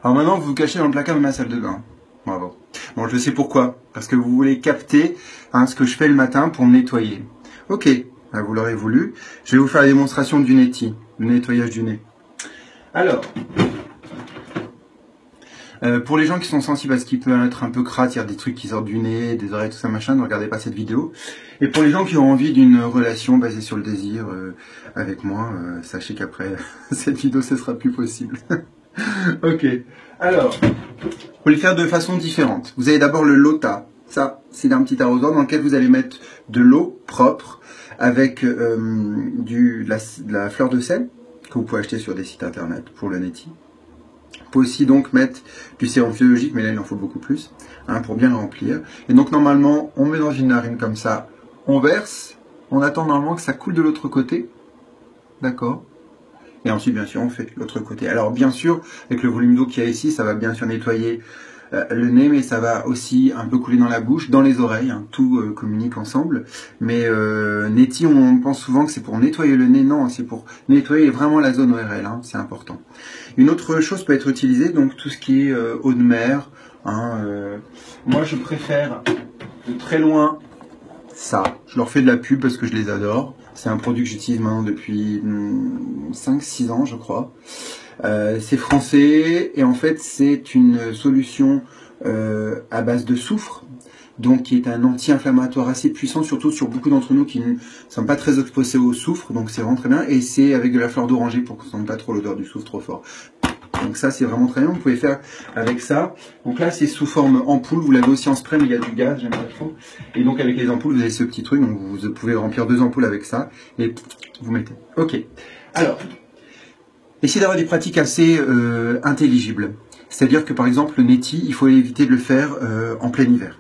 Alors maintenant, vous vous cachez dans le placard de ma salle de bain. Bravo. Bon, je sais pourquoi. Parce que vous voulez capter ce que je fais le matin pour me nettoyer. Ok, vous l'aurez voulu. Je vais vous faire la démonstration du neti, le nettoyage du nez. Alors, pour les gens qui sont sensibles à ce qui peut être un peu crade, il y a des trucs qui sortent du nez, des oreilles, tout ça machin, ne regardez pas cette vidéo. Et pour les gens qui ont envie d'une relation basée sur le désir avec moi, sachez qu'après cette vidéo, ce sera plus possible. Ok, alors, vous pouvez le faire de façon différente. Vous avez d'abord le lota. Ça, c'est un petit arrosoir dans lequel vous allez mettre de l'eau propre avec de la fleur de sel que vous pouvez acheter sur des sites internet pour le neti. Vous pouvez aussi donc mettre du sérum physiologique, mais là il en faut beaucoup plus, pour bien le remplir. Et donc normalement, on met dans une narine comme ça, on verse, on attend normalement que ça coule de l'autre côté, d'accord? Et ensuite, bien sûr, on fait l'autre côté. Alors, bien sûr, avec le volume d'eau qu'il y a ici, ça va bien sûr nettoyer le nez, mais ça va aussi un peu couler dans la bouche, dans les oreilles. Tout communique ensemble. Mais neti, on pense souvent que c'est pour nettoyer le nez. Non, c'est pour nettoyer vraiment la zone ORL. C'est important. Une autre chose peut être utilisée, donc tout ce qui est eau de mer. Moi, je préfère de très loin ça. Je leur fais de la pub parce que je les adore. C'est un produit que j'utilise maintenant depuis 5-6 ans, je crois. C'est français et en fait, c'est une solution à base de soufre, donc qui est un anti-inflammatoire assez puissant, surtout sur beaucoup d'entre nous qui ne sont pas très exposés au soufre, donc c'est vraiment très bien. Et c'est avec de la fleur d'oranger pour qu'on ne sente pas trop l'odeur du soufre trop fort. Donc ça, c'est vraiment très bien. Vous pouvez faire avec ça. Donc là, c'est sous forme ampoule. Vous l'avez aussi en spray, mais il y a du gaz, j'aime pas trop. Et donc avec les ampoules, vous avez ce petit truc. Donc vous pouvez remplir 2 ampoules avec ça. Et vous mettez. Ok. Alors, essayez d'avoir des pratiques assez intelligibles. C'est-à-dire que par exemple, le neti, il faut éviter de le faire en plein hiver.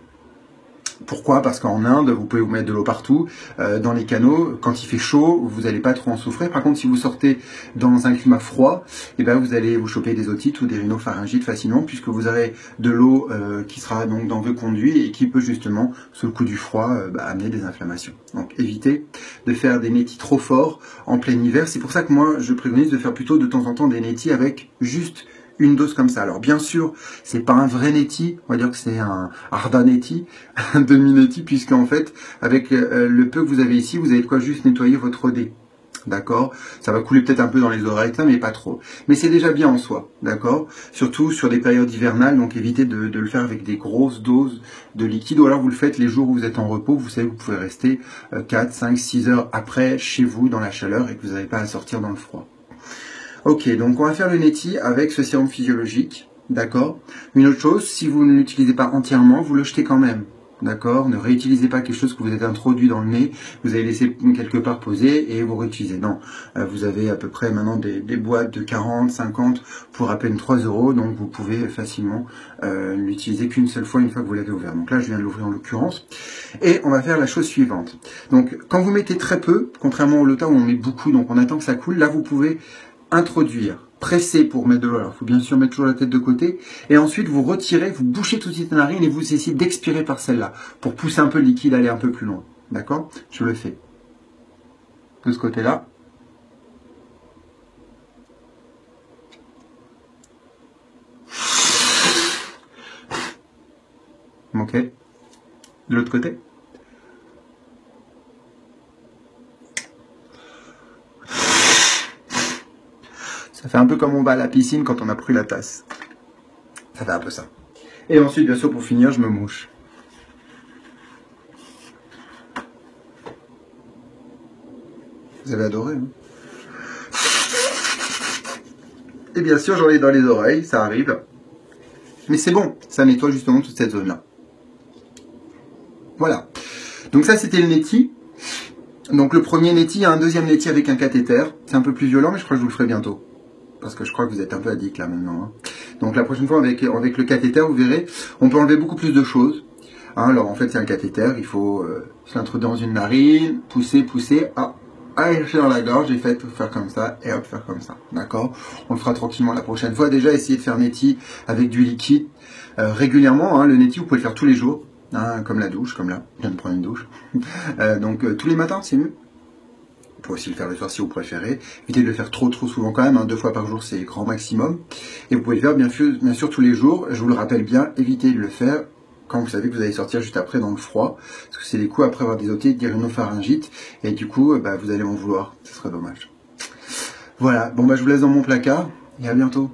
Pourquoi? Parce qu'en Inde, vous pouvez vous mettre de l'eau partout, dans les canaux. Quand il fait chaud, vous n'allez pas trop en souffrir. Par contre, si vous sortez dans un climat froid, vous allez vous choper des otites ou des rhinopharyngites facilement, puisque vous aurez de l'eau qui sera donc dans vos conduits et qui peut justement, sous le coup du froid, amener des inflammations. Donc, évitez de faire des netis trop forts en plein hiver. C'est pour ça que moi, je préconise de faire plutôt de temps en temps des netis avec juste une dose comme ça. Alors bien sûr, c'est pas un vrai neti, on va dire que c'est un arda neti, un demi neti, puisque en fait, avec le peu que vous avez ici, vous avez de quoi juste nettoyer votre dé. D'accord? Ça va couler peut-être un peu dans les oreilles, mais pas trop. Mais c'est déjà bien en soi, d'accord? Surtout sur des périodes hivernales, donc évitez de le faire avec des grosses doses de liquide, ou alors vous le faites les jours où vous êtes en repos, vous savez, vous pouvez rester 4, 5, 6 heures après chez vous dans la chaleur et que vous n'avez pas à sortir dans le froid. Ok, donc on va faire le neti avec ce sérum physiologique, d'accord? Une autre chose, si vous ne l'utilisez pas entièrement, vous le jetez quand même, d'accord? Ne réutilisez pas quelque chose que vous avez introduit dans le nez, vous avez laissé quelque part poser et vous réutilisez. Non, vous avez à peu près maintenant des boîtes de 40, 50 pour à peine 3 €, donc vous pouvez facilement l'utiliser qu'une seule fois, une fois que vous l'avez ouvert. Donc là, je viens de l'ouvrir en l'occurrence. Et on va faire la chose suivante. Donc, quand vous mettez très peu, contrairement au lota où on met beaucoup, donc on attend que ça coule, là vous pouvez introduire, presser pour mettre de l'eau. Alors, il faut bien sûr mettre toujours la tête de côté. Et ensuite, vous retirez, vous bouchez tout de suite la narine et vous essayez d'expirer par celle-là pour pousser un peu le liquide, aller un peu plus loin. D'accord? Je le fais. De ce côté-là. Ok. De l'autre côté. Ça fait un peu comme on va à la piscine quand on a pris la tasse. Ça fait un peu ça. Et ensuite, bien sûr, pour finir, je me mouche. Vous avez adoré, hein? Et bien sûr, j'en ai dans les oreilles, ça arrive. Mais c'est bon, ça nettoie justement toute cette zone-là. Voilà. Donc ça, c'était le neti. Donc le premier neti, il y a un deuxième neti avec un cathéter. C'est un peu plus violent, mais je crois que je vous le ferai bientôt. Parce que je crois que vous êtes un peu addict là maintenant. Hein. Donc la prochaine fois avec le cathéter, vous verrez, on peut enlever beaucoup plus de choses. Hein, alors en fait c'est un cathéter, il faut s'introduire dans une narine, pousser, aller chercher dans la gorge et faire comme ça et hop, faire comme ça. D'accord? On le fera tranquillement la prochaine fois. Déjà essayez de faire neti avec du liquide régulièrement. Hein, le neti vous pouvez le faire tous les jours, hein, comme la douche, comme là. Je viens de prendre une douche. Donc tous les matins c'est mieux. Vous pouvez aussi le faire le soir si vous préférez. Évitez de le faire trop souvent quand même, hein. 2 fois par jour c'est grand maximum. Et vous pouvez le faire bien sûr tous les jours. Je vous le rappelle bien, évitez de le faire quand vous savez que vous allez sortir juste après dans le froid, parce que c'est les coups après avoir des otites, des rhinopharyngite, et du coup vous allez m'en vouloir, ce serait dommage. Voilà, bon je vous laisse dans mon placard, et à bientôt.